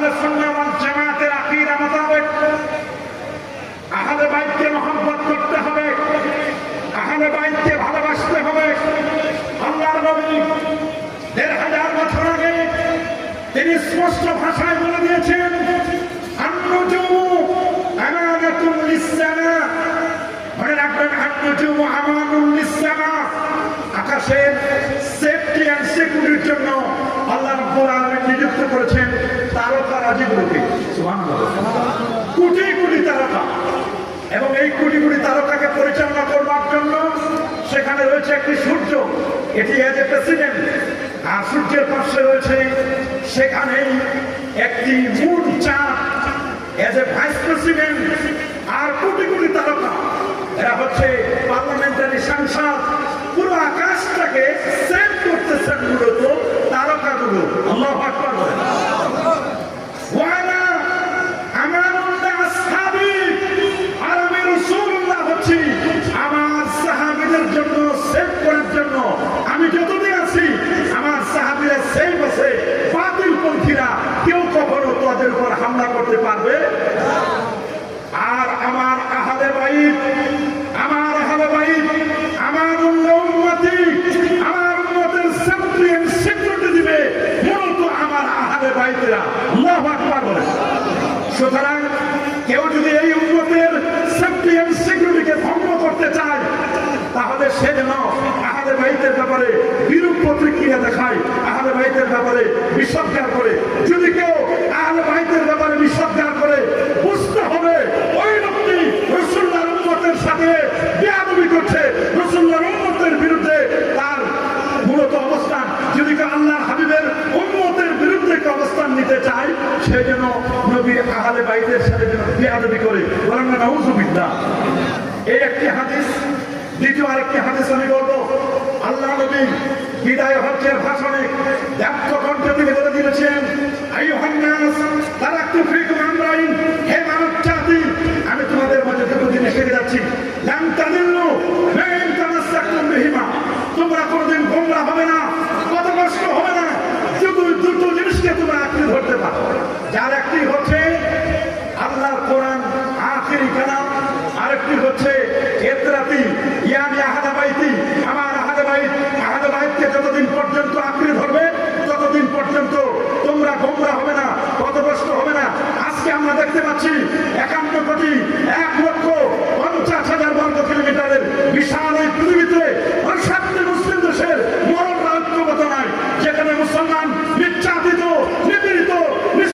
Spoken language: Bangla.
আহলে সুন্নাহ ওয়াল জামাতের আকীদা মোতাবেক আহলে বাইতকে মহব্বত করতে হবে, আহলে বাইতকে ভালোবাসতে হবে। আল্লাহর নবী ১৫০০ বছর আগে তিনি স্পষ্ট ভাষায় বলে দিয়েছেন, আন-নুজুমু আমানাতুন লিস-সামা। মনে রাখবেন, আন-নুজুমু আমানাতুন লিস-সামা, আকাশের সেফটি এন্ড সিকিউরিটির জন্য আল্লাহ রাব্বুল আলামিন নিযুক্ত করেছেন তারকারাজিগুলোকে। সুবহানাল্লাহ। কোটি কোটি তারকা, এবং এই কোটি কোটি তারকাকে পরিচালনা করবার জন্য সেখানে রয়েছে একটি সূর্য, এটি এজ এ প্রেসিডেন্ট, আর সূর্যের পাশে রয়েছে সেখানে একটি মুন চাঁদ এজ এ ভাইস প্রেসিডেন্ট, আর কোটি কোটি তারকা, এরা হচ্ছে পার্লামেন্টারি সাংসদ। পুরো আকাশটাকে সেভ করতেছেন মূলত তারকাগুলো। আল্লাহু আকবার বলেন। ওয়ালা আমানুল্লাহ আসহাবি, আর আমি রাসূলুল্লাহ হচ্ছি আমার সাহাবীদের জন্য সেভ করার জন্য। আমি যতদিন আছি আমার সাহাবীরা সেভ আছে, বাতিলপন্থীরা কেউ কখনো তাদের উপর হামলা করতে পারবে। আর আমার আহলে বাইত, আমার আহলে বাইত আমার উম্মতি, আমার উম্মতের সেফটি এন্ড সিকিউরিটি দিবে মূলত আমার আহলে বাইতরা। আল্লাহু আকবার বলেন। সুতরাং কেউ যদি এই উম্মতের সেফটি এন্ড সিকিউরিটিকে ভঙ্গ করতে চায়, তাহলে সে যেন আহলে বাইতের ব্যাপারে বিরূপ প্রতিক্রিয়া দেখায়, আহলে বাইতের ব্যাপারে বিষোদ্গার করে। যদি কেউ আহলে বাইতের ব্যাপারে বিষোদ্গার করে, বুঝতে হবে ওই লোকটি রাসূলুল্লাহর উম্মতের সাথে বেয়াদবি করছে, রাসূলুল্লাহর উম্মতের বিরুদ্ধে তার মূলত অবস্থান। যদি কেউ আল্লাহর হাবিবের উম্মতের বিরুদ্ধে অবস্থান নিতে চায়, সে যেন নবী আহলে বাইতের সাথে যেন বেয়াদবি করে। বলেন না নাউযুবিল্লাহ। এই একটি হাদিস। দ্বিতীয় আরেকটি হাদিস আমি বলবো। আল্লাহ নবী বিদায় হজ্জের ভাষণে ব্যক্ত কণ্ঠে তিনি বলে দিয়েছেন, আইয়ুহান নাস তারাকতু ফীকুম আমরাইন, হে মানব জাতি, আমি তোমাদের মাঝে দুটো জিনিস রেখে যাচ্ছি। লান তাদিল্লু মা ইন তামাসসাকতুম বিহিমা, তোমরা কোনোদিন গোমরাহ হবে না, পথভ্রষ্ট হবে না, শুধু দুটো জিনিসকে তোমরা আঁকড়ে ধরতে পারো। যার একটি হচ্ছে আল্লাহর কোরআন আখিরি কালাম, আরেকটি হচ্ছে ইতরাতি ইয়ানি আহলে বাইতি, আমার আহলে বাইত। আহলে বাইতকে যতদিন পর্যন্ত আঁকড়ে ধরবে ততদিন পর্যন্ত তোমরা গোমরাহ হবে না, পথভ্রষ্ট হবে না। আজকে আমরা দেখতে পাচ্ছি 51 কোটি 1